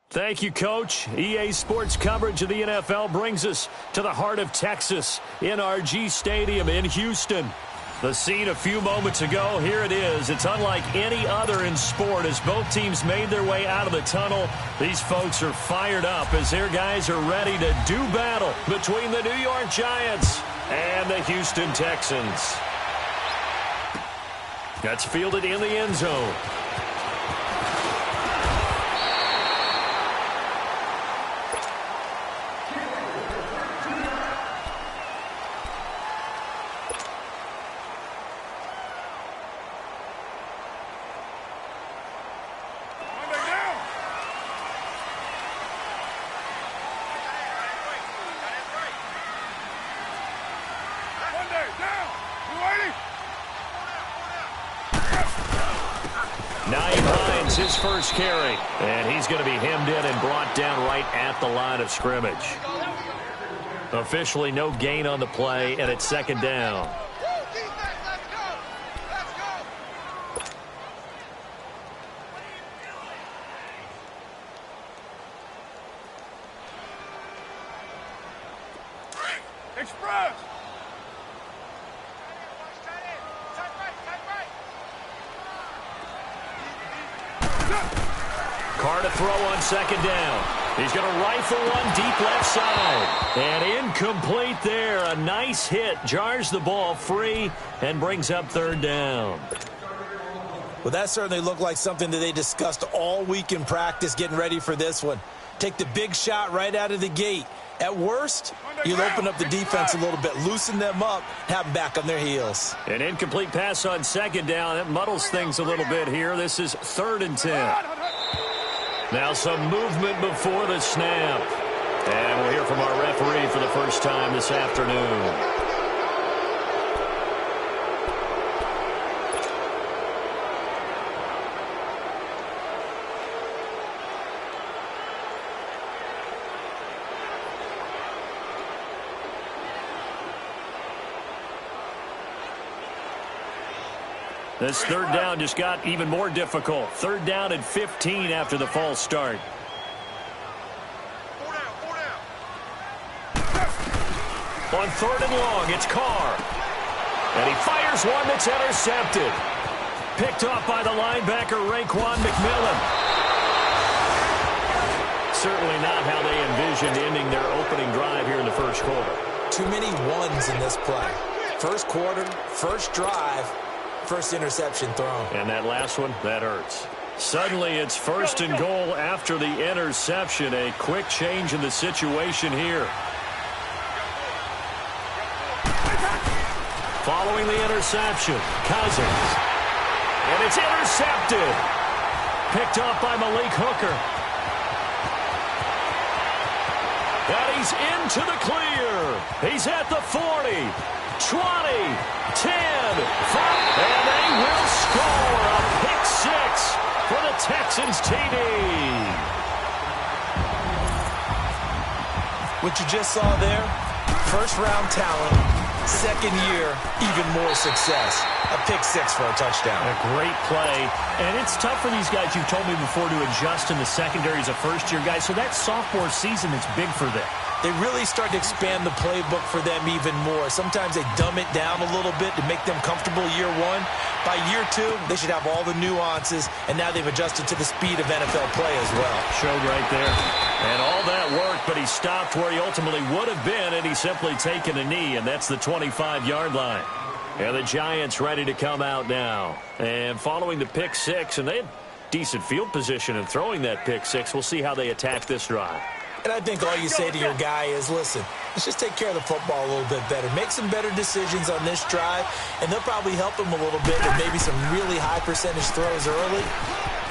Thank you, Coach. EA Sports coverage of the NFL brings us to the heart of Texas, NYG Stadium in Houston. The scene a few moments ago, here it is. It's unlike any other in sport as both teams made their way out of the tunnel. These folks are fired up as their guys are ready to do battle between the New York Giants and the Houston Texans. That's fielded in the end zone. His first carry, and he's going to be hemmed in and brought down right at the line of scrimmage. Officially no gain on the play, and it's second down. Express! Carr to throw on second down. He's going to rifle one deep left side. And incomplete there. A nice hit. Jars the ball free and brings up third down. Well, that certainly looked like something that they discussed all week in practice getting ready for this one. Take the big shot right out of the gate. At worst, you'll open up the defense a little bit, loosen them up, have them back on their heels. An incomplete pass on second down. That muddles things a little bit here. This is 3rd and 10. Now some movement before the snap. And we'll hear from our referee for the first time this afternoon. This third down just got even more difficult. 3rd down and 15 after the false start. On 3rd and long, it's Carr. And he fires one that's intercepted. Picked off by the linebacker, Raekwon McMillan. Certainly not how they envisioned ending their opening drive here in the first quarter. Too many ones in this play. First quarter, first drive, first interception thrown. And that last one, that hurts. Suddenly it's 1st and goal after the interception. A quick change in the situation here. Following the interception, Cousins. And it's intercepted. Picked up by Malik Hooker. And he's into the clear. He's at the 40, 20, 10, 5, and they will score a pick six for the Texans TD. What you just saw there, first-round talent, second year, even more success. A pick six for a touchdown. A great play. And it's tough for these guys, you've told me before, to adjust in the secondary as a first-year guy. So that sophomore season is big for them. They really start to expand the playbook for them even more. Sometimes they dumb it down a little bit to make them comfortable year one. By year two, they should have all the nuances, and now they've adjusted to the speed of NFL play as well. Showed right there. And all that worked, but he stopped where he ultimately would have been, and he's simply taken a knee, and that's the 25-yard line. And the Giants ready to come out now. And following the pick six, and they had decent field position in throwing that pick six. We'll see how they attack this drive. And I think all you say to your guy is, listen, let's just take care of the football a little bit better. Make some better decisions on this drive, and they'll probably help him a little bit with maybe some really high percentage throws early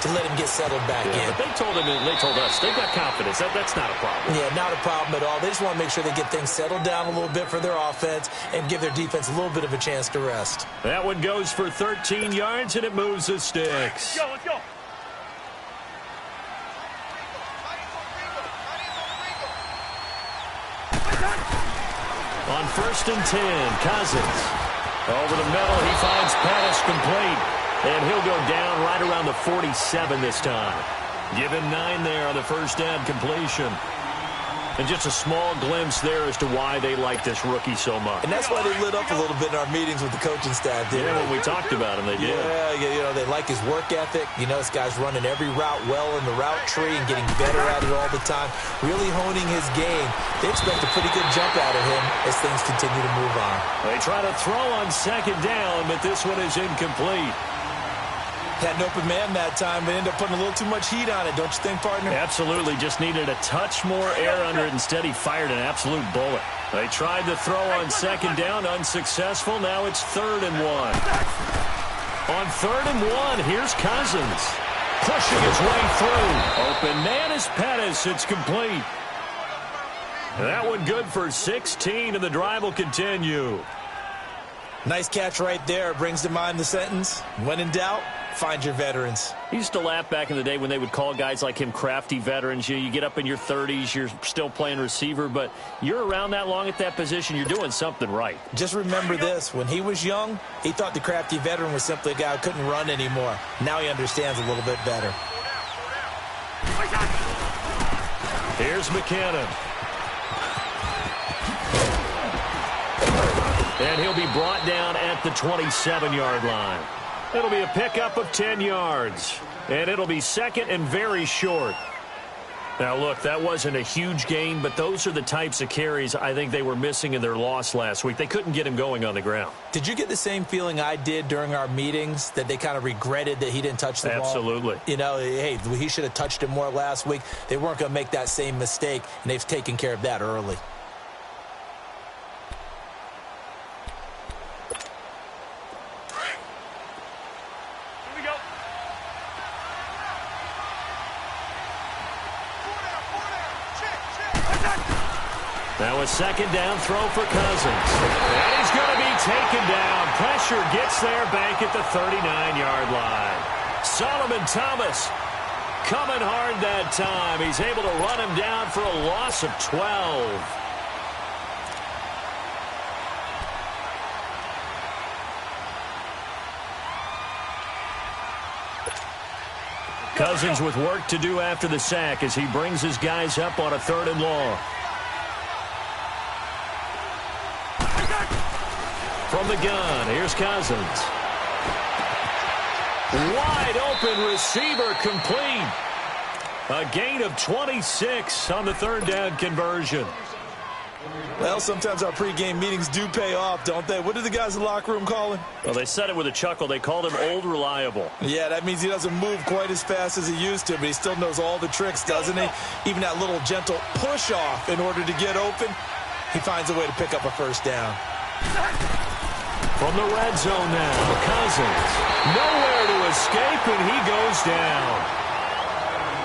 to let him get settled back in. But they told him, and they told us, they've got confidence. That's not a problem. Yeah, not a problem at all. They just want to make sure they get things settled down a little bit for their offense and give their defense a little bit of a chance to rest. That one goes for 13 yards, and it moves the sticks. Let's go. On 1st and 10, Cousins. Over the middle, he finds Pettis complete. And he'll go down right around the 47 this time. Given 9 there on the first down completion. And just a small glimpse there as to why they like this rookie so much. And that's why they lit up a little bit in our meetings with the coaching staff, didn't Yeah, they? when we talked about him, they did. Yeah, you know, they like his work ethic. You know, this guy's running every route well in the route tree and getting better at it all the time, really honing his game. They expect a pretty good jump out of him as things continue to move on. They try to throw on second down, but this one is incomplete. Had an open man that time, but ended up putting a little too much heat on it, don't you think, partner? Absolutely. Just needed a touch more air under it. Instead, he fired an absolute bullet. They tried to throw on second down, unsuccessful. Now it's 3rd and 1. On 3rd and 1, here's Cousins. Pushing his way through. Open man is Pettis. It's complete. That one good for 16, and the drive will continue. Nice catch right there. Brings to mind the sentence, when in doubt, find your veterans. He used to laugh back in the day when they would call guys like him crafty veterans. You get up in your 30s, you're still playing receiver, but you're around that long at that position, you're doing something right. Just remember this. When he was young, he thought the crafty veteran was simply a guy who couldn't run anymore. Now he understands a little bit better. Here's McKinnon. And he'll be brought down at the 27-yard line. It'll be a pickup of 10 yards. And it'll be second and very short. Now, look, that wasn't a huge gain, but those are the types of carries I think they were missing in their loss last week. They couldn't get him going on the ground. Did you get the same feeling I did during our meetings, that they kind of regretted that he didn't touch the ball? Absolutely. You know, hey, he should have touched it more last week. They weren't going to make that same mistake, and they've taken care of that early. Now a second down throw for Cousins. And he's going to be taken down. Pressure gets there back at the 39-yard line. Solomon Thomas coming hard that time. He's able to run him down for a loss of 12. Cousins with work to do after the sack as he brings his guys up on a 3rd and long. From the gun, here's Cousins. Wide open receiver complete. A gain of 26 on the 3rd down conversion. Well, sometimes our pregame meetings do pay off, don't they? What do the guys in the locker room call him? Well, they said it with a chuckle. They called him Old Reliable. Yeah, that means he doesn't move quite as fast as he used to, but he still knows all the tricks, doesn't he? Even that little gentle push-off in order to get open, he finds a way to pick up a first down. From the red zone now, Cousins. Nowhere to escape, and he goes down.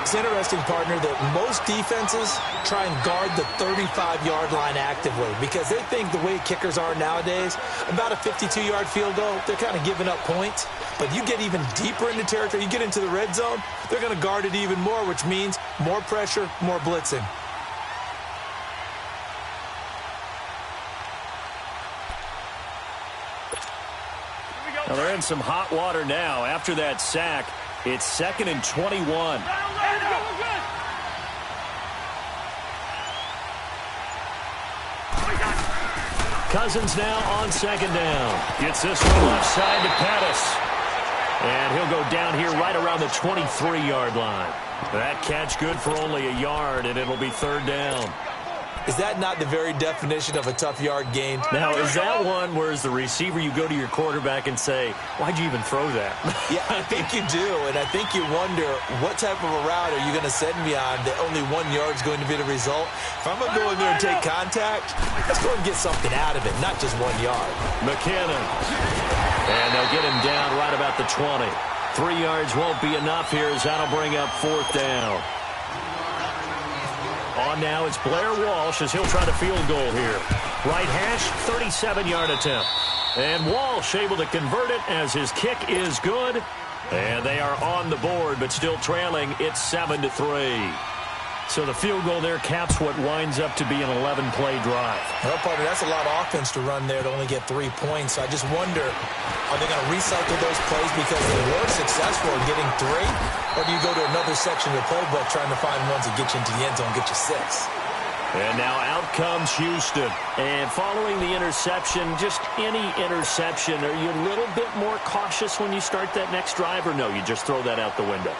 It's interesting, partner, that most defenses try and guard the 35-yard line actively because they think the way kickers are nowadays, about a 52-yard field goal, they're kind of giving up points. But you get even deeper into territory, you get into the red zone, they're going to guard it even more, which means more pressure, more blitzing. Well, they're in some hot water now. After that sack, it's 2nd and 21. Cousins now on 2nd down. Gets this one left side to Pettis. And he'll go down here right around the 23-yard line. That catch good for only a yard, and it'll be 3rd down. Is that not the very definition of a tough yard gain? Now, is that one where as the receiver you go to your quarterback and say, why'd you even throw that? Yeah, I think you do, and I think you wonder what type of a route are you going to send me on that only 1 yard is going to be the result? If I'm going to go in there and take contact, let's go and get something out of it, not just 1 yard. McKinnon. And they'll get him down right about the 20. 3 yards won't be enough here as that'll bring up 4th down. On now, it's Blair Walsh as he'll try to field goal here. Right hash, 37-yard attempt. And Walsh able to convert it as his kick is good. And they are on the board, but still trailing. It's 7-3. So the field goal there caps what winds up to be an 11-play drive. Well, partner, that's a lot of offense to run there to only get 3 points. So I just wonder, are they going to recycle those plays because they were successful in getting 3? Or do you go to another section of the playbook trying to find ones that get you into the end zone, get you 6? And now out comes Houston. And following the interception, just any interception, are you a little bit more cautious when you start that next drive? Or no, you just throw that out the window?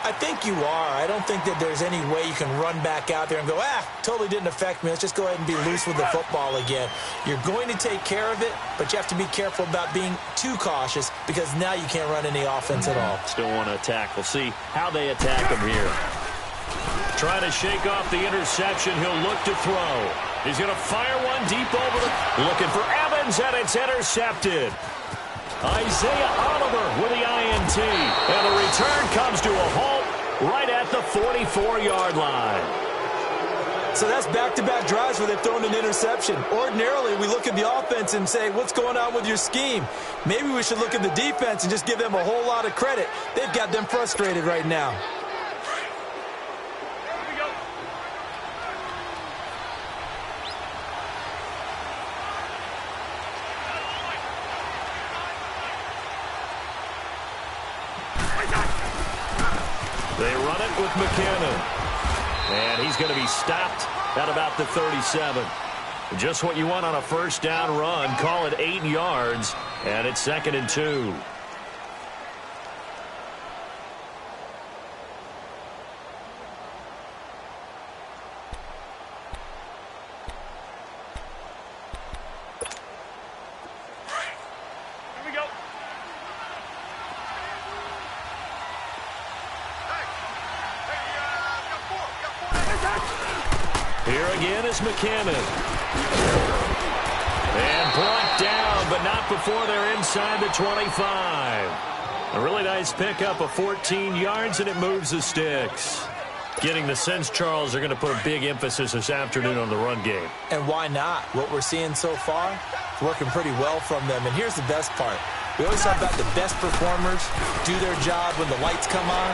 I think you are. I don't think that there's any way you can run back out there and go, totally didn't affect me. Let's just go ahead and be loose with the football again. You're going to take care of it, but you have to be careful about being too cautious because now you can't run any offense at all. Still want to attack. We'll see how they attack him here. Trying to shake off the interception. He'll look to throw. He's going to fire one deep over the... Looking for Evans, and it's intercepted. Isaiah Oliver with the INT. And the return comes to a halt right at the 44-yard line. So that's back-to-back drives where they've thrown an interception. Ordinarily, we look at the offense and say, what's going on with your scheme? Maybe we should look at the defense and just give them a whole lot of credit. They've got them frustrated right now. They run it with McKinnon. And he's going to be stopped at about the 37. Just what you want on a first down run. Call it 8 yards. And it's 2nd and 2. Here again is McKinnon. And brought down, but not before they're inside the 25. A really nice pickup of 14 yards, and it moves the sticks. Getting the sense, Charles, they're going to put a big emphasis this afternoon on the run game. And why not? What we're seeing so far is working pretty well from them. And here's the best part. We always talk about the best performers do their job when the lights come on.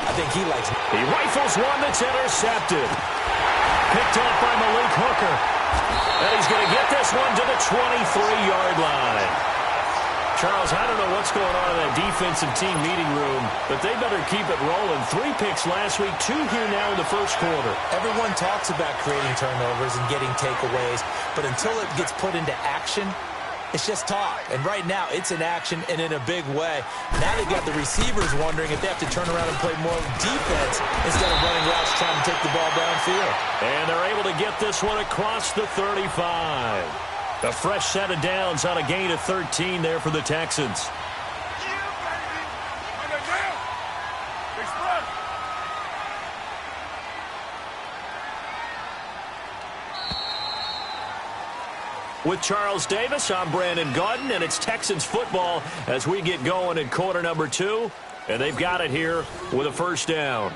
I think he likes it. He rifles one that's intercepted. Picked off by Malik Hooker. And he's going to get this one to the 23-yard line. Charles, I don't know what's going on in that defensive team meeting room, but they better keep it rolling. 3 picks last week, 2 here now in the first quarter. Everyone talks about creating turnovers and getting takeaways, but until it gets put into action, it's just talk. And right now, it's in action and in a big way. Now they've got the receivers wondering if they have to turn around and play more defense instead of running routes trying to take the ball downfield. And they're able to get this one across the 35. A fresh set of downs on a gain of 13 there for the Texans. With Charles Davis, I'm Brandon Gaudin, and it's Texans football as we get going in quarter number 2. And they've got it here with a first down.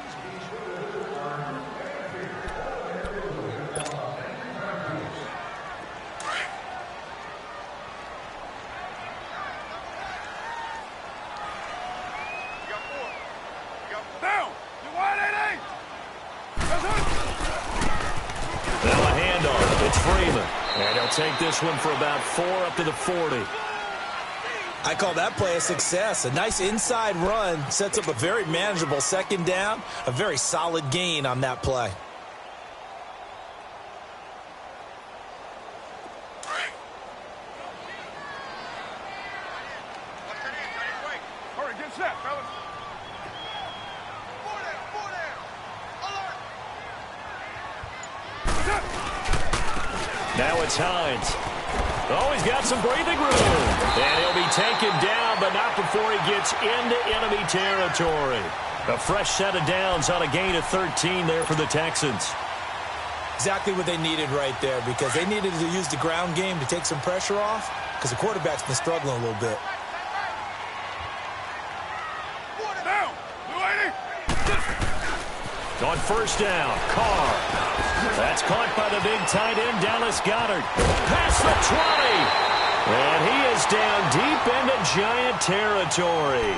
Now a handoff. It's Freeman. And he'll take this one for about 4 up to the 40. I call that play a success. A nice inside run sets up a very manageable second down. A very solid gain on that play. Now it's Hines. Oh, he's got some breathing room. And he'll be taken down, but not before he gets into enemy territory. A fresh set of downs on a gain of 13 there for the Texans. Exactly what they needed right there, because they needed to use the ground game to take some pressure off, because the quarterback's been struggling a little bit. On first down, Carr. That's caught by the big tight end, Dallas Goedert. Past the 20. And he is down deep into Giant territory.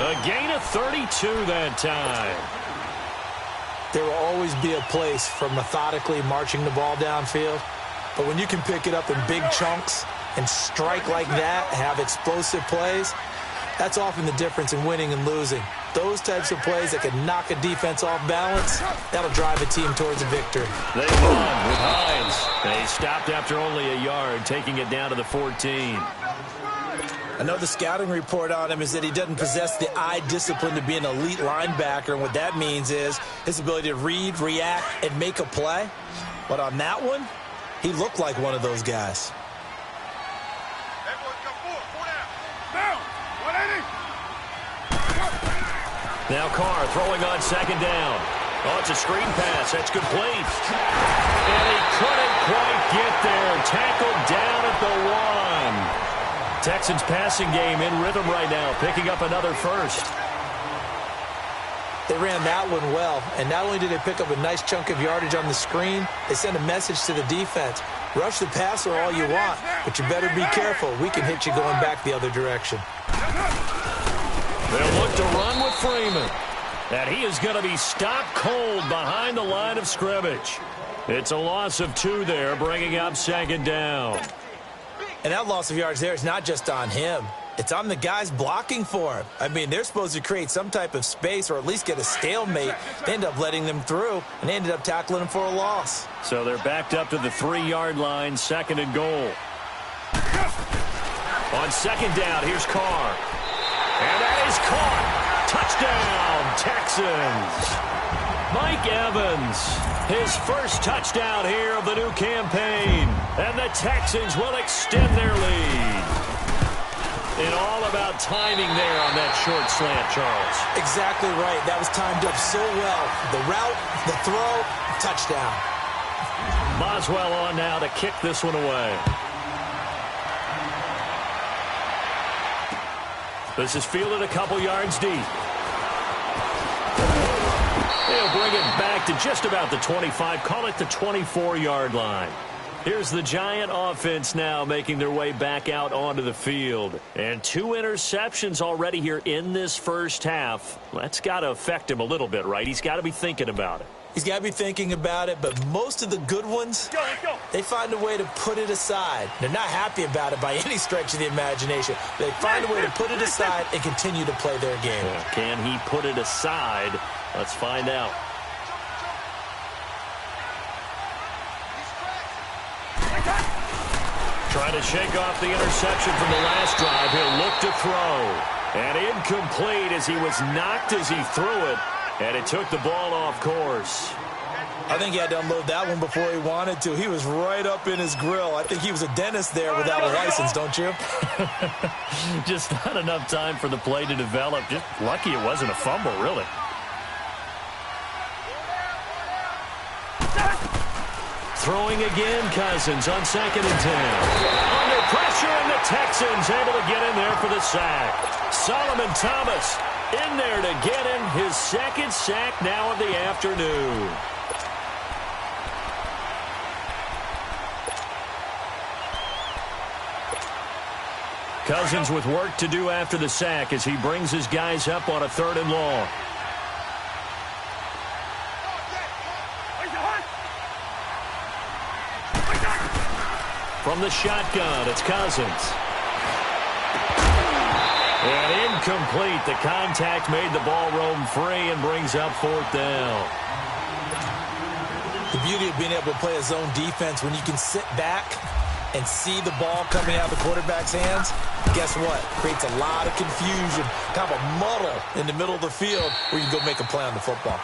A gain of 32 that time. There will always be a place for methodically marching the ball downfield. But when you can pick it up in big chunks and strike like that, have explosive plays, that's often the difference in winning and losing. Those types of plays that can knock a defense off balance, that'll drive a team towards a victory. They won with Hines. They stopped after only a yard, taking it down to the 14. I know the scouting report on him is that he doesn't possess the eye discipline to be an elite linebacker, and what that means is his ability to read, react, and make a play. But on that one, he looked like one of those guys. Now Carr throwing on second down. Oh, it's a screen pass. That's complete. And he couldn't quite get there. Tackled down at the 1. Texans passing game in rhythm right now, picking up another first. They ran that one well, and not only did they pick up a nice chunk of yardage on the screen, they sent a message to the defense. Rush the passer all you want, but you better be careful. We can hit you going back the other direction. They'll look to run with Freeman. And he is going to be stopped cold behind the line of scrimmage. It's a loss of 2 there, bringing up second down. And that loss of yards there is not just on him. It's on the guys blocking for him. I mean, they're supposed to create some type of space or at least get a stalemate. They end up letting them through, and they ended up tackling him for a loss. So they're backed up to the 3-yard line, second and goal. On second down, here's Carr. And that is caught. Touchdown, Texans. Mike Evans, his first touchdown here of the new campaign. And the Texans will extend their lead. And all about timing there on that short slant, Charles. Exactly right. That was timed up so well. The route, the throw, touchdown. Boswell on now to kick this one away. This is fielded a couple yards deep. They'll bring it back to just about the 25, call it the 24-yard line. Here's the Giant offense now making their way back out onto the field. And 2 interceptions already here in this first half. That's got to affect him a little bit, right? He's got to be thinking about it. He's got to be thinking about it, but most of the good ones, they find a way to put it aside. They're not happy about it by any stretch of the imagination. They find a way to put it aside and continue to play their game. Can he put it aside? Let's find out. Trying to shake off the interception from the last drive. He'll look to throw. And incomplete as he was knocked as he threw it. And it took the ball off course. I think he had to unload that one before he wanted to. He was right up in his grill. I think he was a dentist there without a license, don't you? Just not enough time for the play to develop. Just lucky it wasn't a fumble, really. Throwing again, Cousins on second and 10. Under pressure, and the Texans able to get in there for the sack. Solomon Thomas in there to get him his second sack now of the afternoon. Cousins with work to do after the sack as he brings his guys up on a 3rd and long. From the shotgun, it's Cousins. And incomplete. The contact made the ball roam free and brings up fourth down. The beauty of being able to play a zone defense when you can sit back and see the ball coming out of the quarterback's hands, guess what? Creates a lot of confusion, kind of a muddle in the middle of the field where you can go make a play on the football.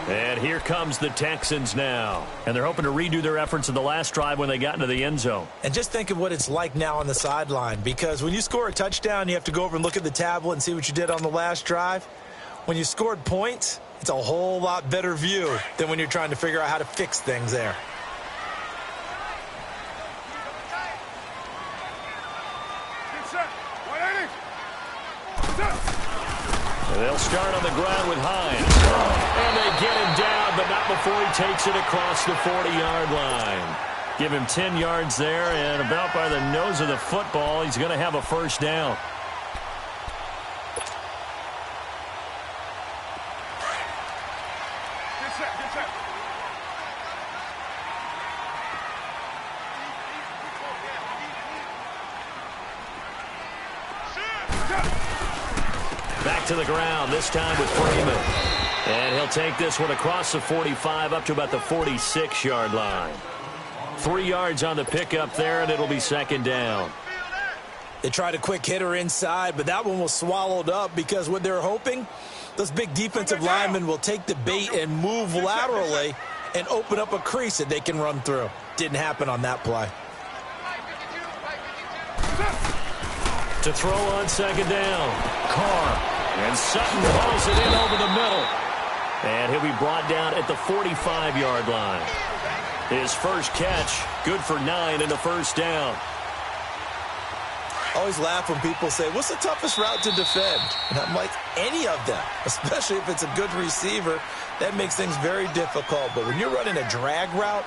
And here comes the Texans now. And they're hoping to redo their efforts in the last drive when they got into the end zone. And just think of what it's like now on the sideline, because when you score a touchdown, you have to go over and look at the tablet and see what you did on the last drive. When you scored points, it's a whole lot better view than when you're trying to figure out how to fix things there. They'll start on the ground with Hines. And they get him down, but not before he takes it across the 40-yard line. Give him 10 yards there, and about by the nose of the football, he's going to have a first down. Back to the ground, this time with Freeman. And he'll take this one across the 45 up to about the 46-yard line. 3 yards on the pickup there, and it'll be second down. They tried a quick hitter inside, but that one was swallowed up because what they're hoping, those big defensive linemen will take the bait and move laterally and open up a crease that they can run through. Didn't happen on that play. To throw on second down, Carr. And Sutton hauls it in over the middle. And he'll be brought down at the 45-yard line. His first catch, good for 9 and a first down. I always laugh when people say, what's the toughest route to defend? And I'm like, any of them, especially if it's a good receiver. That makes things very difficult. But when you're running a drag route,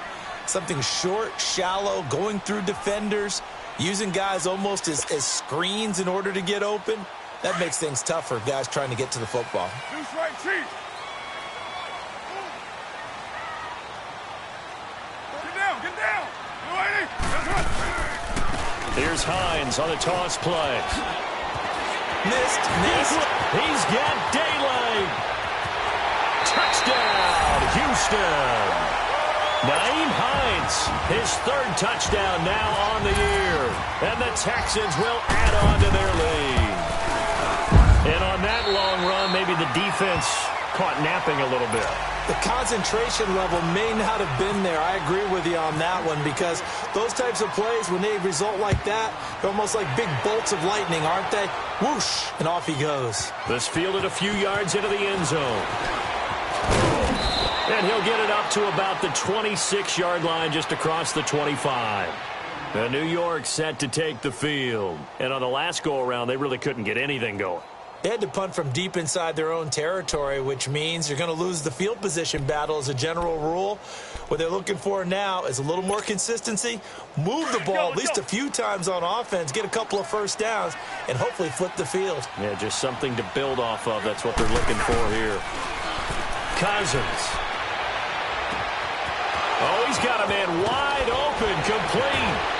something short, shallow, going through defenders, using guys almost as screens in order to get open, that makes things tough for guys trying to get to the football. Get down. Here's Hines on the toss play. Missed. He's got daylight. Touchdown, Houston. Nyheim Hines, his third touchdown now on the year. And the Texans will add on to their lead. And on that long run, maybe the defense caught napping a little bit. The concentration level may not have been there. I agree with you on that one, because those types of plays, when they result like that, they're almost like big bolts of lightning, aren't they? Whoosh, and off he goes. This fielded a few yards into the end zone. And he'll get it up to about the 26-yard line, just across the 25. And New York set to take the field. And on the last go-around, they really couldn't get anything going. They had to punt from deep inside their own territory, which means you're going to lose the field position battle as a general rule. What they're looking for now is a little more consistency, move the ball at least a few times on offense, get a couple of first downs, and hopefully flip the field. Yeah, just something to build off of. That's what they're looking for here. Cousins. Oh, he's got a man wide open, complete.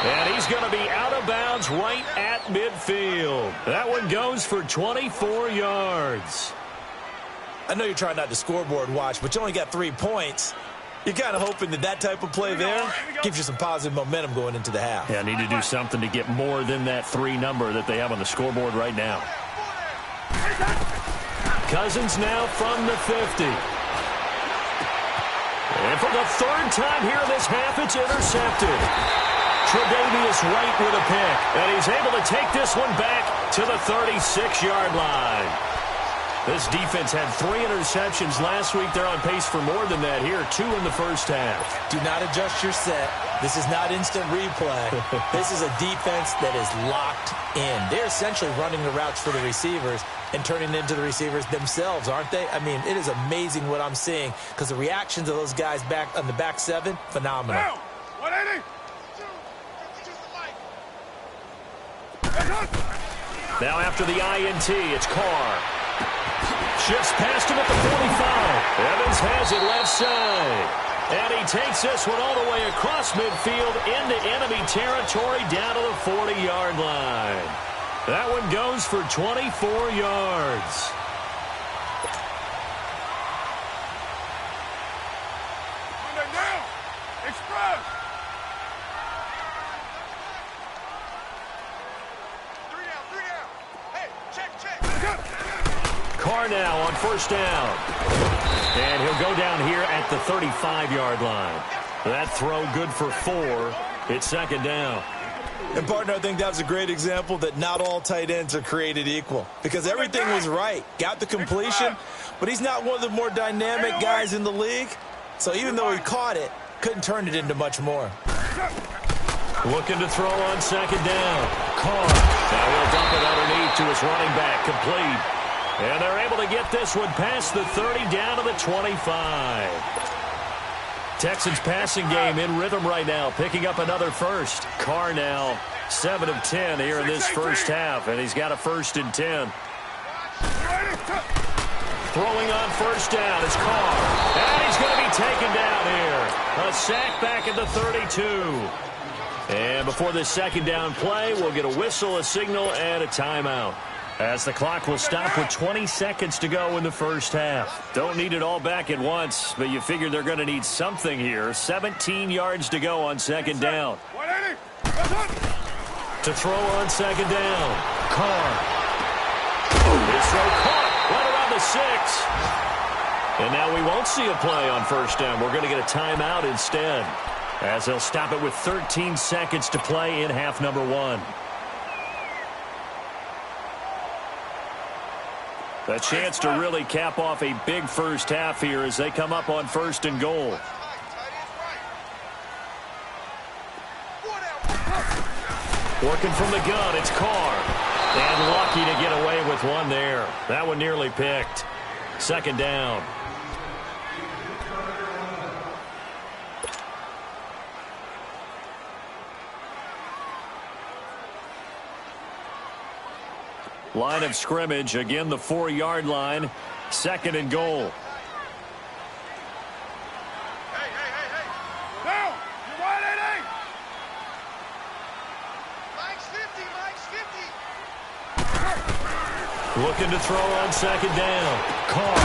And he's going to be out of bounds right at midfield. That one goes for 24 yards. I know you're trying not to scoreboard watch, but you only got 3 points. You're kind of hoping that type of play there gives you some positive momentum going into the half. Yeah, need to do something to get more than that 3 number that they have on the scoreboard right now. Cousins now from the 50. And for the third time here in this half, it's intercepted. Tre'Davious White with a pick, and he's able to take this one back to the 36-yard line. This defense had 3 interceptions last week. They're on pace for more than that here. 2 in the first half. Do not adjust your set. This is not instant replay. This is a defense that is locked in. They're essentially running the routes for the receivers and turning into the receivers themselves, aren't they? I mean, it is amazing what I'm seeing because the reactions of those guys back on the back 7, phenomenal. Now, 180. Now after the INT, it's Carr. Shifts past him at the 45. Evans has it left side. And he takes this one all the way across midfield into enemy territory down to the 40-yard line. That one goes for 24 yards. Down. Express. 3 down. Hey, check. Carr now on first down. And he'll go down here at the 35-yard line. That throw good for 4. It's second down. And, partner, I think that was a great example that not all tight ends are created equal because everything was right. Got the completion, but he's not one of the more dynamic guys in the league. So even though he caught it, couldn't turn it into much more. Looking to throw on second down. Carr. Now he'll dump it underneath to his running back. Complete. And they're able to get this one past the 30 down to the 25. Texans passing game in rhythm right now, picking up another first. Carr now 7 of 10 here in this first half, and he's got a 1st and 10. Throwing on first down is Carr. And he's going to be taken down here. A sack back at the 32. And before this second down play, we'll get a whistle, a signal, and a timeout. As the clock will stop with 20 seconds to go in the first half. Don't need it all back at once, but you figure they're going to need something here. 17 yards to go on second down. To throw on second down. Carr. His throw caught right around the 6. And now we won't see a play on first down. We're going to get a timeout instead, as they'll stop it with 13 seconds to play in half number 1. A chance to really cap off a big first half here as they come up on 1st and goal. Working from the gun, it's Carr. And lucky to get away with one there. That one nearly picked. Second down. Line of scrimmage, again the 4-yard line. 2nd and goal. Hey. Down. You're 180. Mike's 50. Looking to throw on second down. Carr.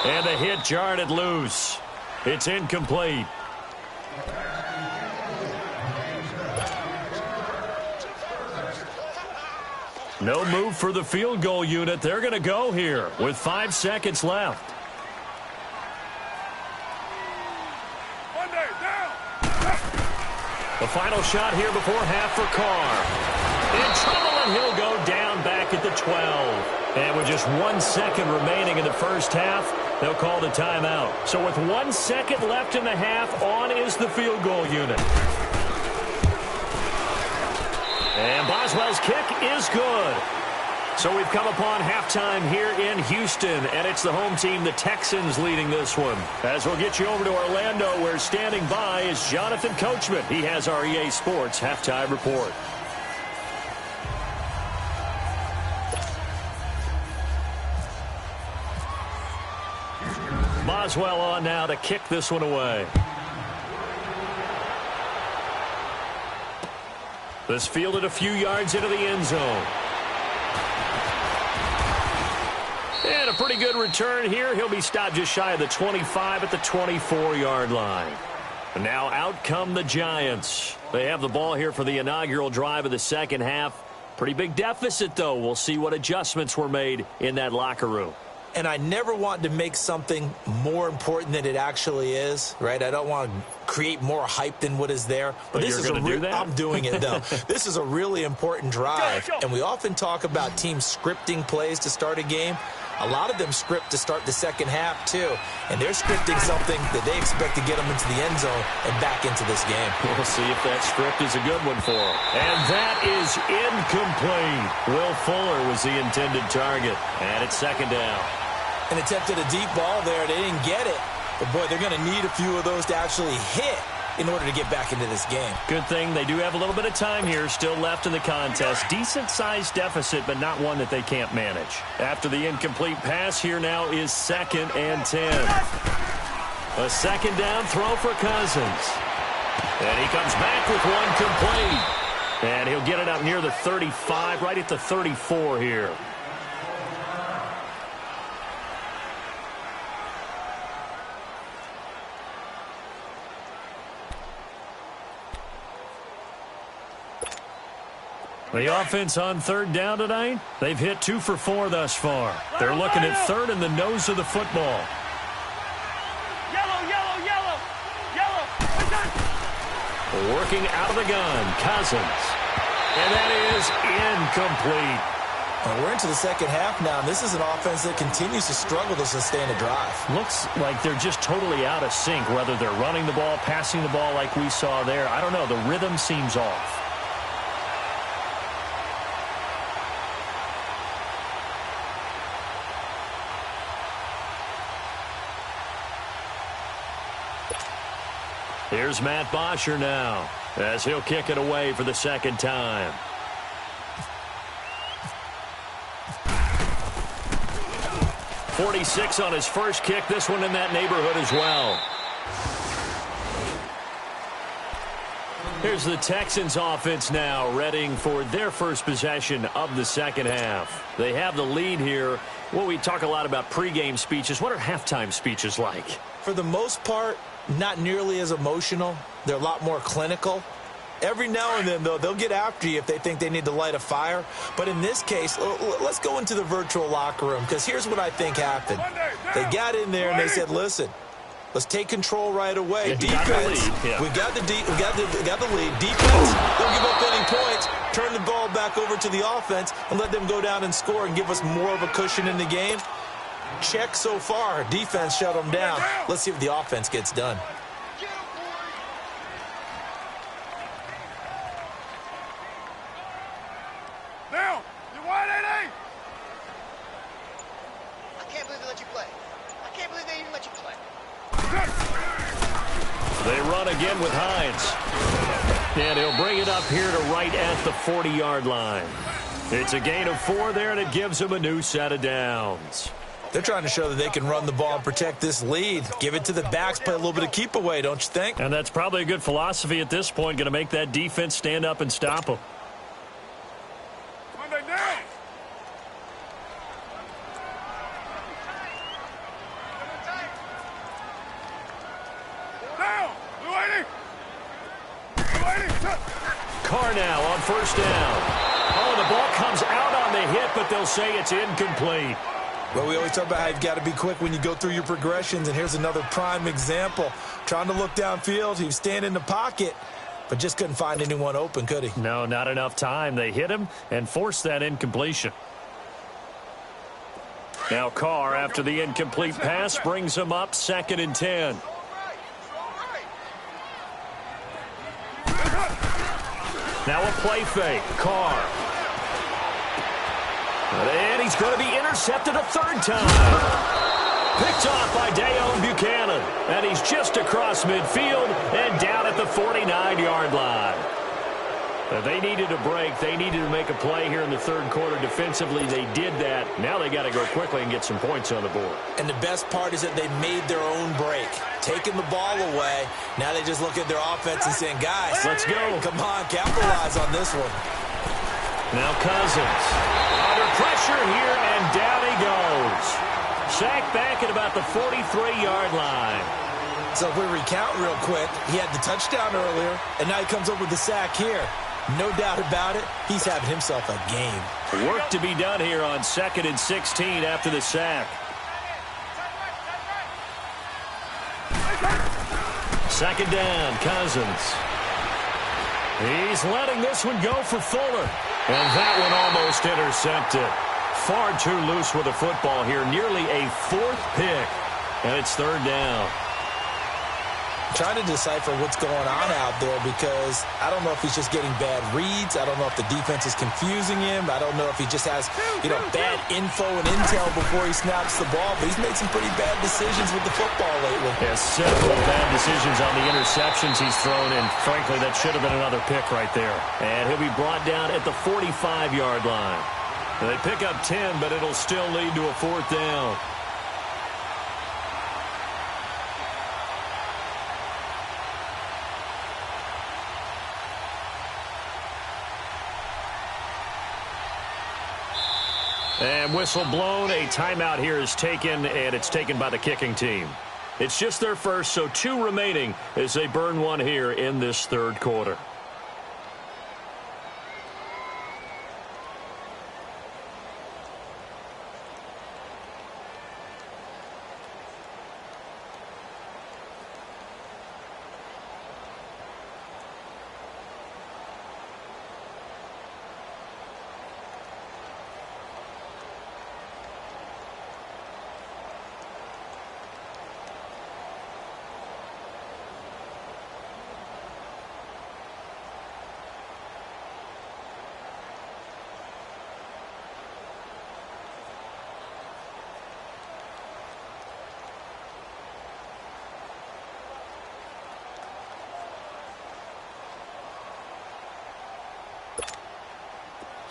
And the hit jarred it loose. It's incomplete. No move for the field goal unit. They're going to go here with 5 seconds left. Monday, down. The final shot here before half for Carr. In trouble, and he'll go down back at the 12. And with just 1 second remaining in the first half, they'll call the timeout. So with 1 second left in the half, on is the field goal unit. And Boswell's kick is good. So we've come upon halftime here in Houston, and it's the home team, the Texans, leading this one. As we'll get you over to Orlando, where standing by is Jonathan Coachman. He has our EA Sports halftime report. Boswell on now to kick this one away. This fielded a few yards into the end zone. And a pretty good return here. He'll be stopped just shy of the 25 at the 24-yard line. And now out come the Giants. They have the ball here for the inaugural drive of the second half. Pretty big deficit, though. We'll see what adjustments were made in that locker room. and I never want to make something more important than it actually is, right? I don't want to create more hype than what is there. But this is I'm doing it, though. This is a really important drive, and we often talk about teams scripting plays to start a game. A lot of them script to start the second half, too. And they're scripting something that they expect to get them into the end zone and back into this game. We'll see if that script is a good one for them. And that is incomplete. Will Fuller was the intended target. And it's second down. And attempted a deep ball there. They didn't get it. But, boy, they're going to need a few of those to actually hit in order to get back into this game. Good thing they do have a little bit of time here still left in the contest. Decent-sized deficit, but not one that they can't manage. After the incomplete pass, here now is 2nd and 10. A second down throw for Cousins. And he comes back with one complete. And he'll get it up near the 35, right at the 34 here. The offense on third down tonight, they've hit 2 for 4 thus far. They're looking at third in the nose of the football. Yellow, yellow, yellow, yellow. Working out of the gun, Cousins. And that is incomplete. Well, we're into the second half now, and this is an offense that continues to struggle to sustain a drive. Looks like they're just totally out of sync, whether they're running the ball, passing the ball like we saw there. I don't know. The rhythm seems off. Here's Matt Bosher now, as he'll kick it away for the second time. .46 on his first kick. This one in that neighborhood as well. Here's the Texans offense now, readying for their first possession of the second half. They have the lead here. Well, we talk a lot about pregame speeches. What are halftime speeches like? For the most part, not nearly as emotional. They're a lot more clinical. Every now and then, though, they'll get after you if they think they need to light a fire. But in this case, let's go into the virtual locker room, because here's what I think happened. They got in there and they said, listen, let's take control right away. Defense, we got the lead. Defense, don't give up any points. Turn the ball back over to the offense and let them go down and score and give us more of a cushion in the game. Check so far. Defense shut them down. Let's see if the offense gets done. Now, you wide 8-8. I can't believe they let you play. I can't believe they even let you play. They run again with Hines. And he'll bring it up here to right at the 40-yard line. It's a gain of 4 there, and it gives them a new set of downs. They're trying to show that they can run the ball and protect this lead. Give it to the backs, play a little bit of keep away, don't you think? And that's probably a good philosophy at this point, going to make that defense stand up and stop them. Monday down. Down. Blue 80. Blue 80. Carr now on first down. Oh, the ball comes out on the hit, but they'll say it's incomplete. Well, we always talk about how you've got to be quick when you go through your progressions, and here's another prime example. Trying to look downfield, he was standing in the pocket, but just couldn't find anyone open, could he? No, not enough time. They hit him and forced that incompletion. Now Carr, after the incomplete pass, brings him up 2nd and 10. Now a play fake. Carr. And he's going to be intercepted a 3rd time. Picked off by Dayon Buchanan. And he's just across midfield and down at the 49-yard line. They needed a break. They needed to make a play here in the 3rd quarter defensively. They did that. Now they got to go quickly and get some points on the board. And the best part is that they made their own break. Taking the ball away. Now they just look at their offense and saying, guys, let's go. Come on, capitalize on this one. Now Cousins. Under pressure here, and down he goes. Sacked back at about the 43-yard line. So if we recount real quick, he had the touchdown earlier, and now he comes up with the sack here. No doubt about it, he's having himself a game. Work to be done here on 2nd and 16 after the sack. Second down, Cousins. He's letting this one go for Fuller. And that one almost intercepted. Far too loose with the football here. Nearly a fourth pick. And it's third down. Trying to decipher what's going on out there because I don't know if he's just getting bad reads. I don't know if the defense is confusing him. I don't know if he just has, bad info and intel before he snaps the ball. But he's made some pretty bad decisions with the football lately. Yeah, several bad decisions on the interceptions he's thrown in. Frankly, that should have been another pick right there. And he'll be brought down at the 45-yard line. They pick up 10, but it'll still lead to a fourth down. And whistle blown. A timeout here is taken, and it's taken by the kicking team. It's just their first, so 2 remaining as they burn one here in this third quarter.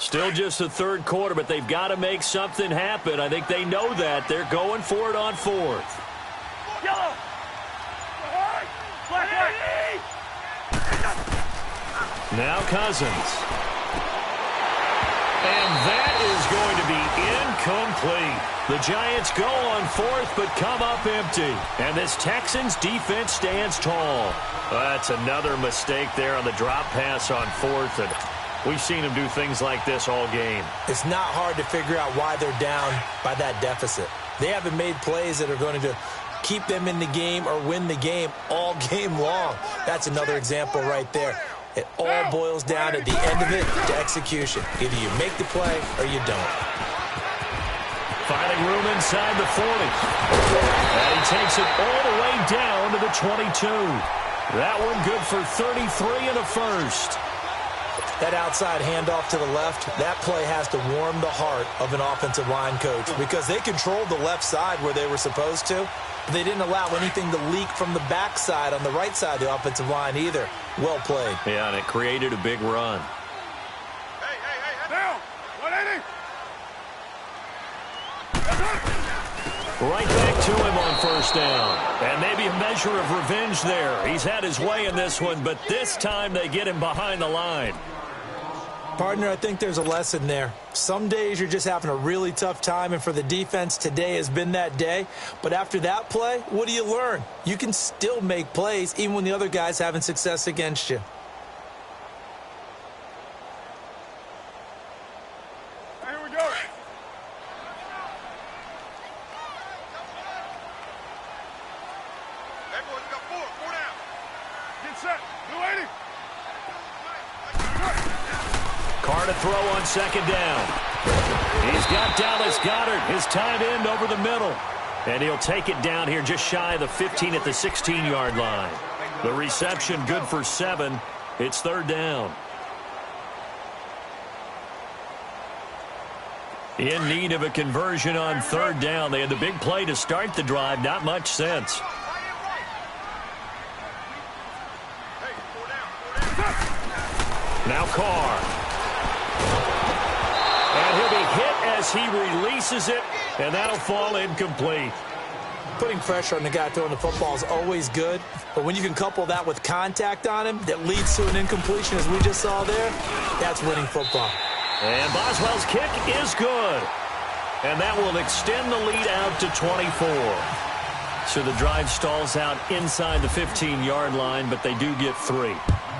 Still just the third quarter, but they've got to make something happen. I think they know that. They're going for it on fourth. Yellow. Black. Now Cousins. And that is going to be incomplete. The Giants go on fourth, but come up empty. And this Texans defense stands tall. That's another mistake there on the drop pass on fourth. And we've seen them do things like this all game. It's not hard to figure out why they're down by that deficit. They haven't made plays that are going to keep them in the game or win the game all game long. That's another example right there. It all boils down at the end of it to execution. Either you make the play or you don't. Finding room inside the 40. And he takes it all the way down to the 22. That one good for 33 and a first. That outside handoff to the left, that play has to warm the heart of an offensive line coach because they controlled the left side where they were supposed to. They didn't allow anything to leak from the backside on the right side of the offensive line either. Well played. Yeah, and it created a big run. Hey, down. 180. Right back to him on first down. And maybe a measure of revenge there. He's had his way in this one, but this time they get him behind the line. Partner, I think there's a lesson there. Some days you're just having a really tough time, and for the defense, today has been that day. But after that play, what do you learn? You can still make plays even when the other guy's having success against you. Here we go. Hey, boys, we got four down. Get set. 280. Carr to throw on second down. He's got Dallas Goedert, his tight end, over the middle. And he'll take it down here just shy of the 15 at the 16-yard line. The reception good for 7. It's third down. In need of a conversion on third down. They had the big play to start the drive. Not much sense. Now Carr. And he'll be hit as he releases it, and that'll fall incomplete. Putting pressure on the guy throwing the football is always good, but when you can couple that with contact on him that leads to an incompletion, as we just saw there, that's winning football. And Boswell's kick is good. And that will extend the lead out to 24. So the drive stalls out inside the 15-yard line, but they do get 3.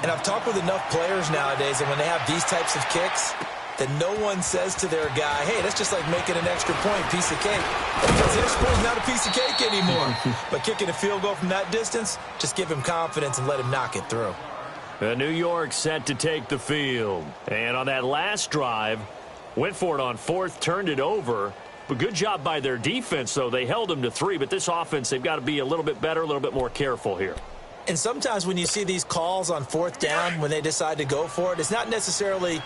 And I've talked with enough players nowadays, and when they have these types of kicks, that no one says to their guy, hey, that's just like making an extra point, piece of cake. Because the extra point is not a piece of cake anymore. But kicking a field goal from that distance, just give him confidence and let him knock it through. New York set to take the field. And on that last drive, went for it on fourth, turned it over. But good job by their defense, though. They held them to 3, but this offense, they've got to be a little bit better, a little bit more careful here. And sometimes when you see these calls on fourth down, when they decide to go for it, it's not necessarily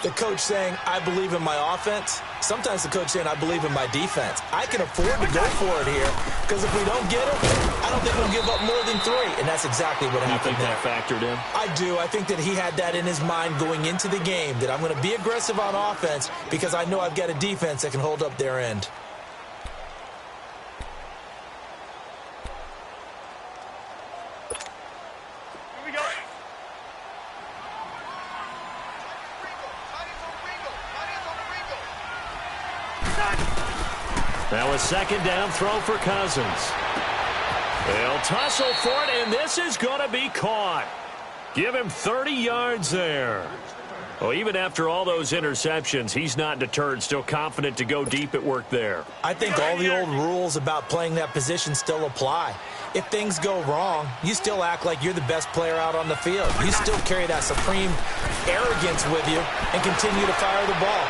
the coach saying, I believe in my offense. Sometimes the coach saying, I believe in my defense. I can afford to go for it here because if we don't get it, I don't think we'll give up more than 3. And that's exactly what happened there. You think that factored in? I do. I think that he had that in his mind going into the game, that I'm going to be aggressive on offense because I know I've got a defense that can hold up their end. Now a second down throw for Cousins. They'll tussle for it, and this is going to be caught. Give him 30 yards there. Well, even after all those interceptions, he's not deterred, still confident to go deep at work there. I think all the old rules about playing that position still apply. If things go wrong, you still act like you're the best player out on the field. You still carry that supreme arrogance with you and continue to fire the ball.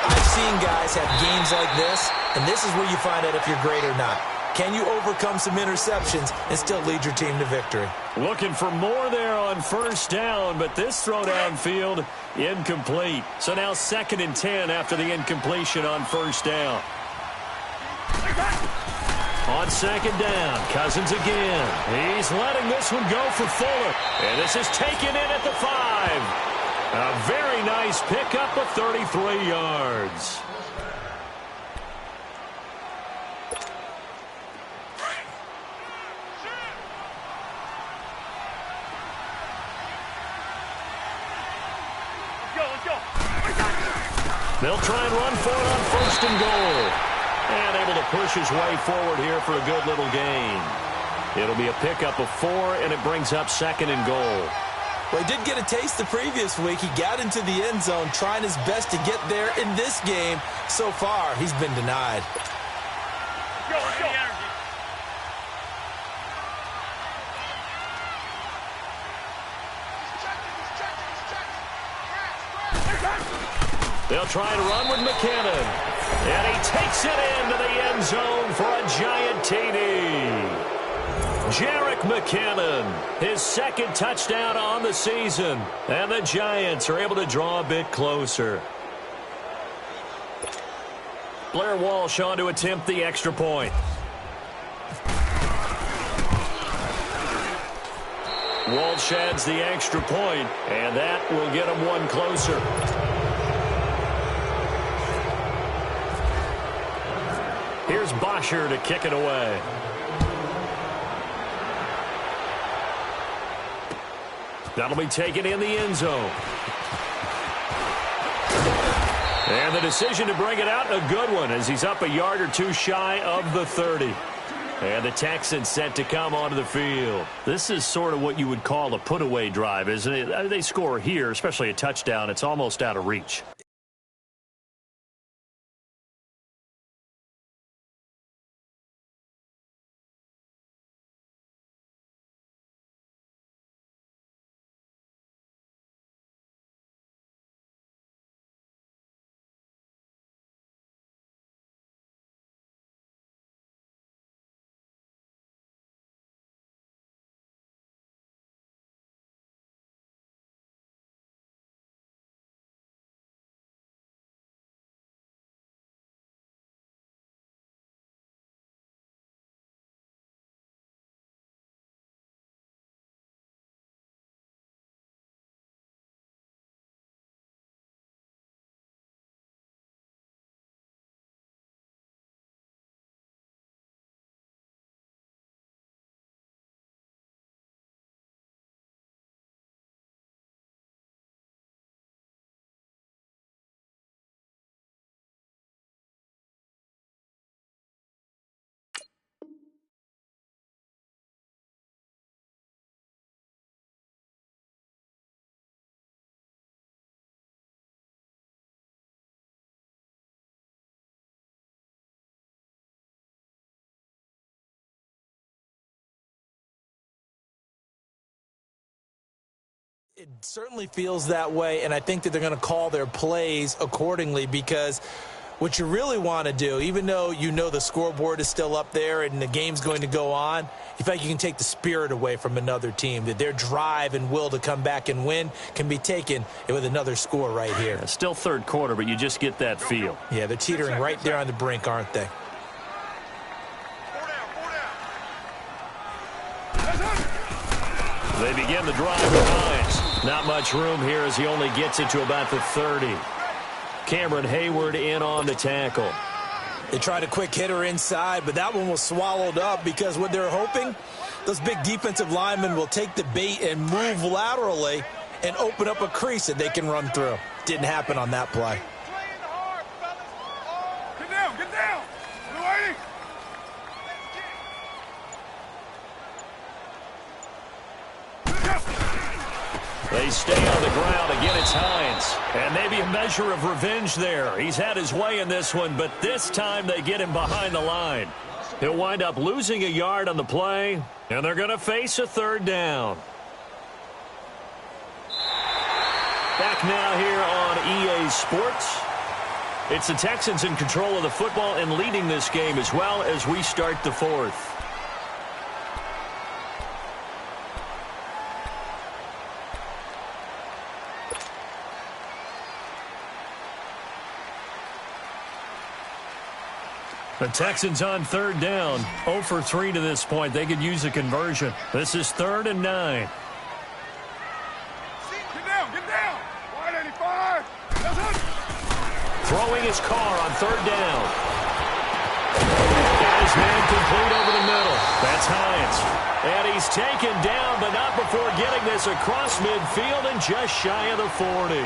I've seen guys have games like this, and this is where you find out if you're great or not. Can you overcome some interceptions and still lead your team to victory? Looking for more there on first down, but this throw downfield incomplete. So now 2nd and 10 after the incompletion on first down. On 2nd down, Cousins again. He's letting this one go for Fuller. And this is taken in at the 5. A very nice pickup of 33 yards. They'll try and run for it on 1st and goal. And able to push his way forward here for a good little gain. It'll be a pickup of 4, and it brings up 2nd and goal. Well, he did get a taste the previous week. He got into the end zone trying his best to get there in this game. So far, he's been denied. Go. They'll try to run with McKinnon. And he takes it into the end zone for a giant TD. Jerick McKinnon, his 2nd touchdown on the season. And the Giants are able to draw a bit closer. Blair Walsh on to attempt the extra point. Walsh adds the extra point, and that will get him 1 closer. Here's Bosher to kick it away. That'll be taken in the end zone. And the decision to bring it out, a good one, as he's up a yard or 2 shy of the 30. And the Texans set to come onto the field. This is sort of what you would call a put-away drive, isn't it? They score here, especially a touchdown. It's almost out of reach. It certainly feels that way, and I think that they're going to call their plays accordingly, because what you really want to do, even though you know the scoreboard is still up there and the game's going to go on, you feel like you can take the spirit away from another team, that their drive and will to come back and win can be taken with another score right here. Yeah, still third quarter, but you just get that feel. Yeah, they're teetering right there on the brink, aren't they? They begin the drive with Hines. Not much room here as he only gets it to about the 30. Cameron Hayward in on the tackle. They tried a quick hitter inside, but that one was swallowed up, because what they're hoping, those big defensive linemen will take the bait and move laterally and open up a crease that they can run through. Didn't happen on that play. Get down, get down. Blue 80. They stay on the ground. Again, it's Hines. And maybe a measure of revenge there. He's had his way in this one, but this time they get him behind the line. He'll wind up losing a yard on the play, and they're going to face a third down. Back now here on EA Sports. It's the Texans in control of the football and leading this game as well as we start the fourth. The Texans on third down, 0 for 3 to this point. They could use a conversion. This is 3rd and 9. Get down, get down. Wide 85. That's it. Throwing his car on third down. Got his man complete over the middle. That's Hines. And he's taken down, but not before getting this across midfield and just shy of the 40.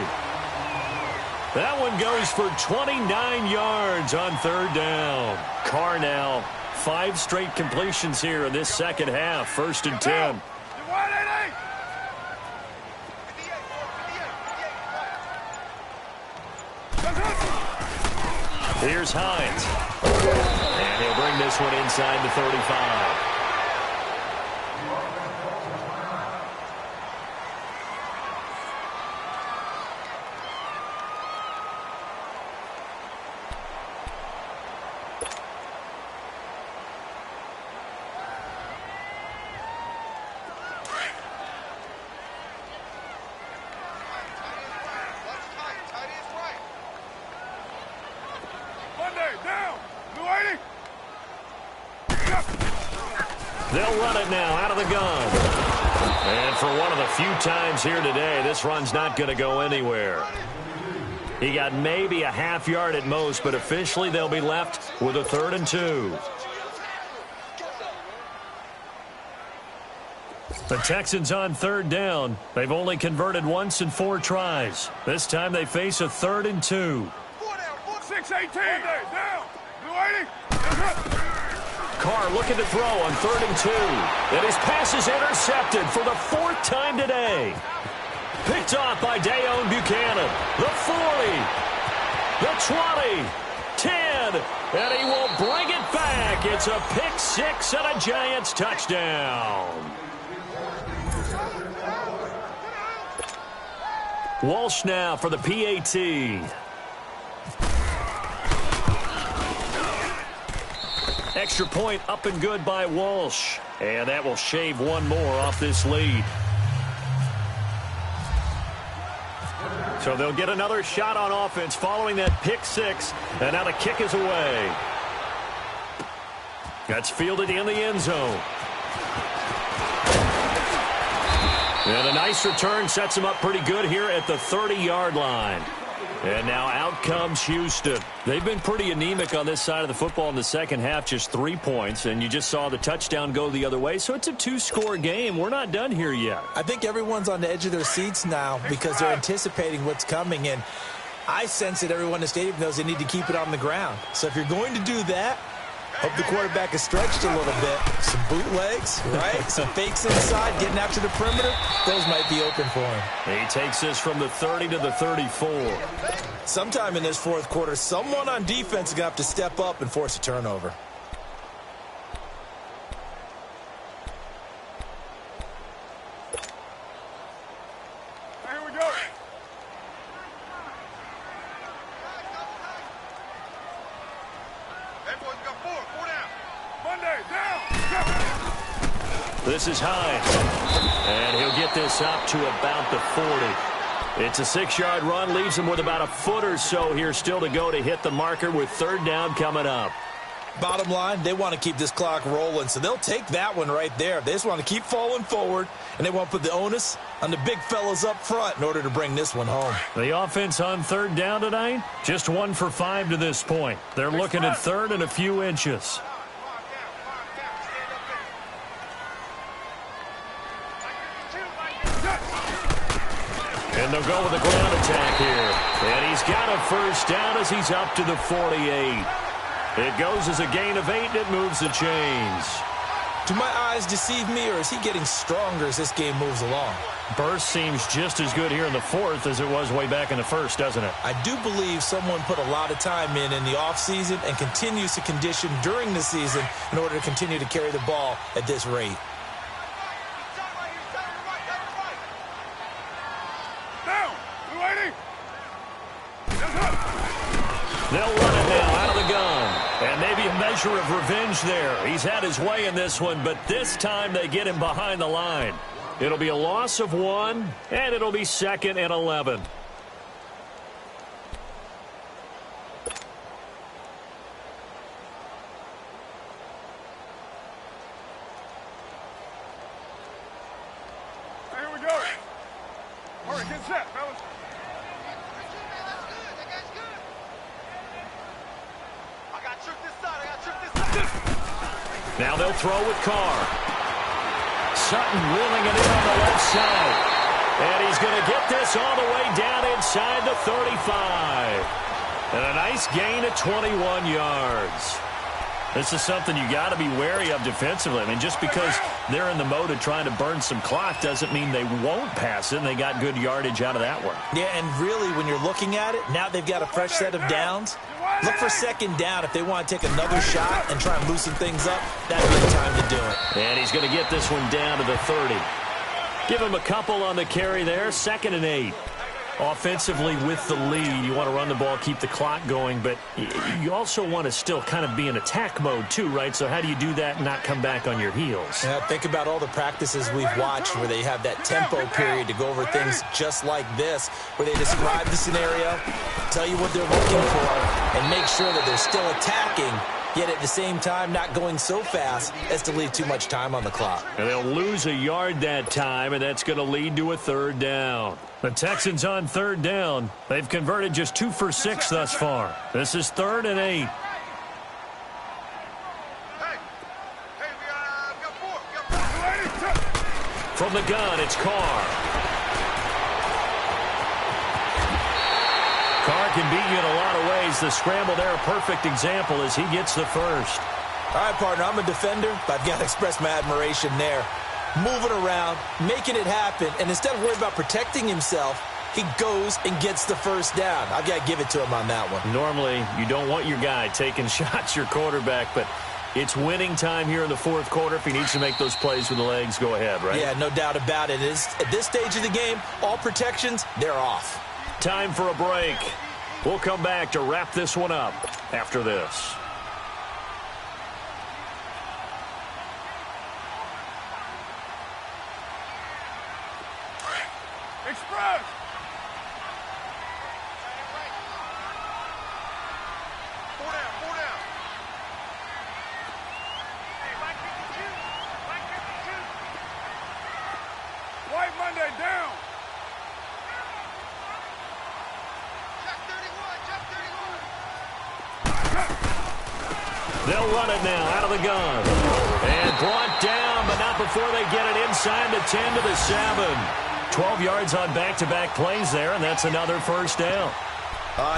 That one goes for 29 yards on third down. Carr now, 5 straight completions here in this second half. 1st and 10. Here's Hines. And he'll bring this one inside the 35. They'll run it now out of the gun. And for one of the few times here today, this run's not going to go anywhere. He got maybe a half yard at most, but officially they'll be left with a 3rd and 2. The Texans on third down. They've only converted once in 4 tries. This time they face a 3rd and 2. 6-18. Down. Blue 80. Carr looking to throw on 3rd and 2. And his pass is intercepted for the 4th time today. Picked off by Dayon Buchanan. The 40. The 20. 10. And he will bring it back. It's a pick 6 and a Giants touchdown. Walsh now for the PAT. Extra point up and good by Walsh. And that will shave one more off this lead. So they'll get another shot on offense following that pick 6. And now the kick is away. That's fielded in the end zone. And a nice return sets him up pretty good here at the 30-yard line. And now out comes Houston. They've been pretty anemic on this side of the football in the second half, just 3 points. And you just saw the touchdown go the other way. So it's a 2-score game. We're not done here yet. I think everyone's on the edge of their seats now because they're anticipating what's coming. And I sense that everyone in the stadium knows they need to keep it on the ground. So if you're going to do that, hope the quarterback is stretched a little bit. Some bootlegs, right? Some fakes inside, getting out to the perimeter. Those might be open for him. He takes this from the 30 to the 34. Sometime in this 4th quarter, someone on defense is going to have to step up and force a turnover. Monday, down. This is Hines. And he'll get this up to about the 40. It's a 6-yard run, leaves him with about a foot or so here still to go to hit the marker with third down coming up. Bottom line, they want to keep this clock rolling, so they'll take that one right there. They just want to keep falling forward, and they want to put the onus on the big fellas up front in order to bring this one home. The offense on third down tonight, just 1 for 5 to this point. They're looking at third and a few inches. And they'll go with a ground attack here. And he's got a first down as he's up to the 48. It goes as a gain of 8, and it moves the chains. Do my eyes deceive me, or is he getting stronger as this game moves along? Burst seems just as good here in the fourth as it was way back in the first, doesn't it? I do believe someone put a lot of time in the offseason and continues to condition during the season in order to continue to carry the ball at this rate. They'll run it now out of the gun. And maybe a measure of revenge there. He's had his way in this one, but this time they get him behind the line. It'll be a loss of 1, and it'll be 2nd and 11. Here we go. All right, get set, fellas. Now they'll throw with Carr. Sutton wheeling it in on the left side. And he's going to get this all the way down inside the 35. And a nice gain of 21 yards. This is something you got to be wary of defensively. I mean, just because they're in the mode of trying to burn some clock doesn't mean they won't pass it, and they got good yardage out of that one. Yeah, and really, when you're looking at it, now they've got a fresh set of downs. Look for second down if they want to take another shot and try and loosen things up. That'd be the time to do it. And he's going to get this one down to the 30. Give him a couple on the carry there. 2nd and 8. Offensively with the lead, you want to run the ball, keep the clock going, but you also want to still kind of be in attack mode too, right? So how do you do that and not come back on your heels? Yeah, think about all the practices we've watched where they have that tempo period to go over things just like this, where they describe the scenario, tell you what they're looking for, and make sure that they're still attacking, yet at the same time not going so fast as to leave too much time on the clock. And they'll lose a yard that time, and that's going to lead to a third down. The Texans on third down. They've converted just 2 for 6 thus far. This is 3rd and 8. Hey, we got 4. From the gun, it's Carr. Carr can beat you in a lot of ways. The scramble there, a perfect example as he gets the first. All right, partner, I'm a defender, but I've got to express my admiration there. Moving around, making it happen, and instead of worrying about protecting himself, he goes and gets the first down. I've got to give it to him on that one. Normally, you don't want your guy taking shots, your quarterback, but it's winning time here in the fourth quarter. If he needs to make those plays with the legs, go ahead, right? Yeah, no doubt about it. At this stage of the game, all protections, they're off. Time for a break. We'll come back to wrap this one up after this. Express. Four down. White Monday down. They'll run it now out of the gun. And brought down, but not before they get it inside the 10 to the 7. 12 yards on back-to-back plays there, and that's another first down.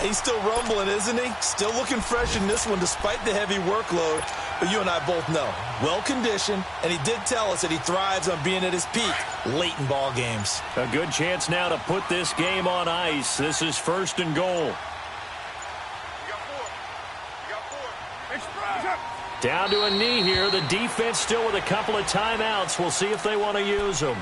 He's still rumbling, isn't he? Still looking fresh in this one despite the heavy workload. But you and I both know, well-conditioned, and he did tell us that he thrives on being at his peak late in ball games. A good chance now to put this game on ice. This is 1st and goal. Down to a knee here. The defense still with a couple of timeouts. We'll see if they want to use them.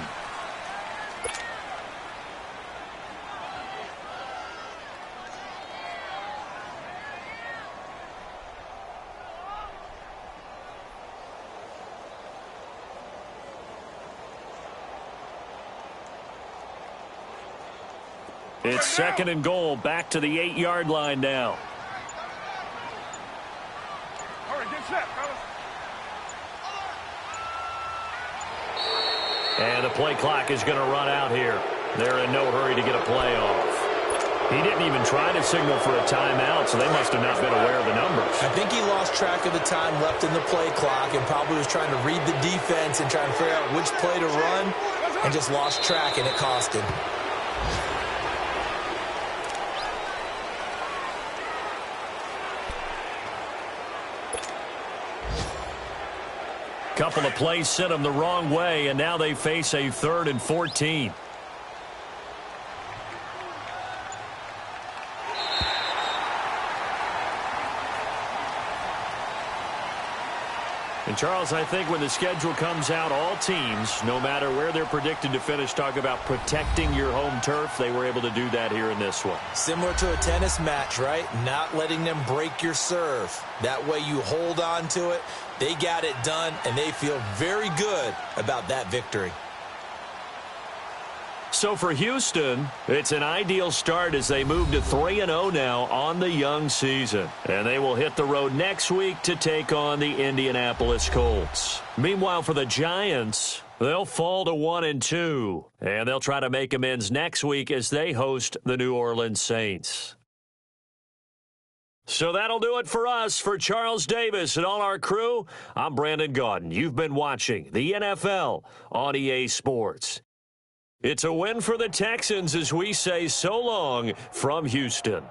It's second and goal, back to the 8-yard line now. All right, get set, fellas. And the play clock is going to run out here. They're in no hurry to get a play off. He didn't even try to signal for a timeout, so they must have not been aware of the numbers. I think he lost track of the time left in the play clock and probably was trying to read the defense and trying to figure out which play to run and just lost track, and it cost him. Couple of plays sent them the wrong way, and now they face a 3rd and 14. And, Charles, I think when the schedule comes out, all teams, no matter where they're predicted to finish, talk about protecting your home turf. They were able to do that here in this one. Similar to a tennis match, right? Not letting them break your serve. That way you hold on to it. They got it done, and they feel very good about that victory. So for Houston, it's an ideal start as they move to 3-0 now on the young season. And they will hit the road next week to take on the Indianapolis Colts. Meanwhile, for the Giants, they'll fall to 1-2. And they'll try to make amends next week as they host the New Orleans Saints. So that'll do it for us. For Charles Davis and all our crew, I'm Brandon Gaudin. You've been watching the NFL on EA Sports. It's a win for the Texans as we say so long from Houston.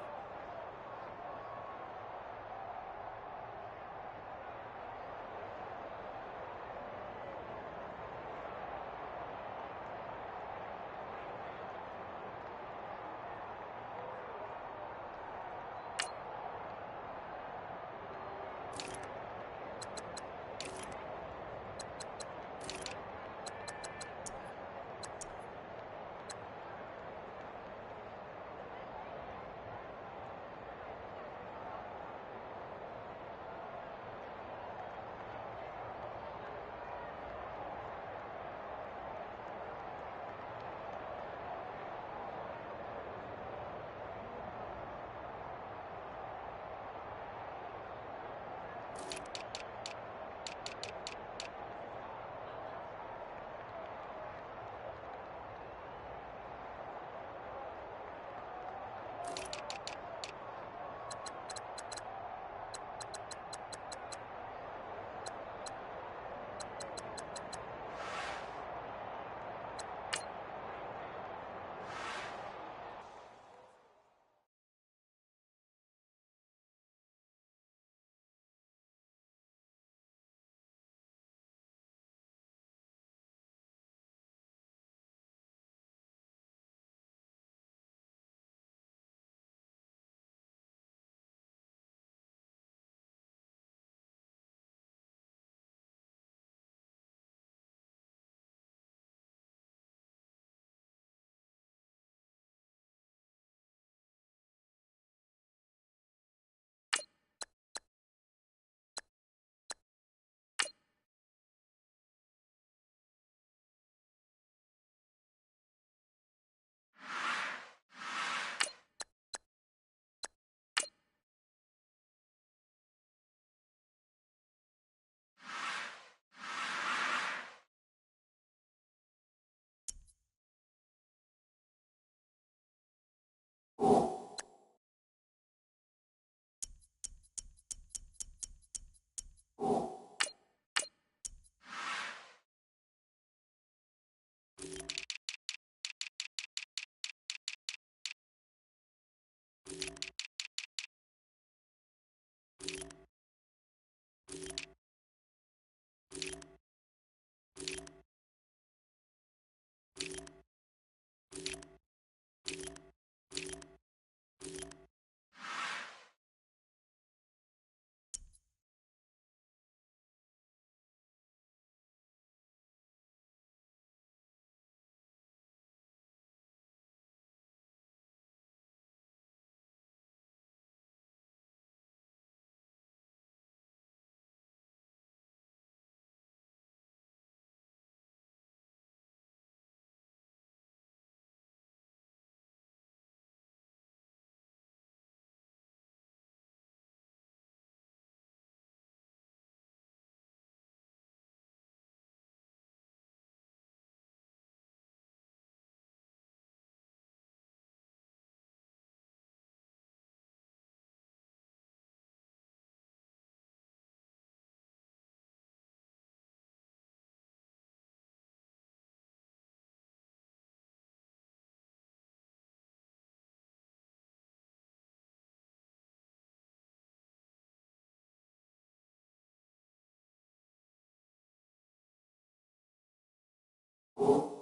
Go.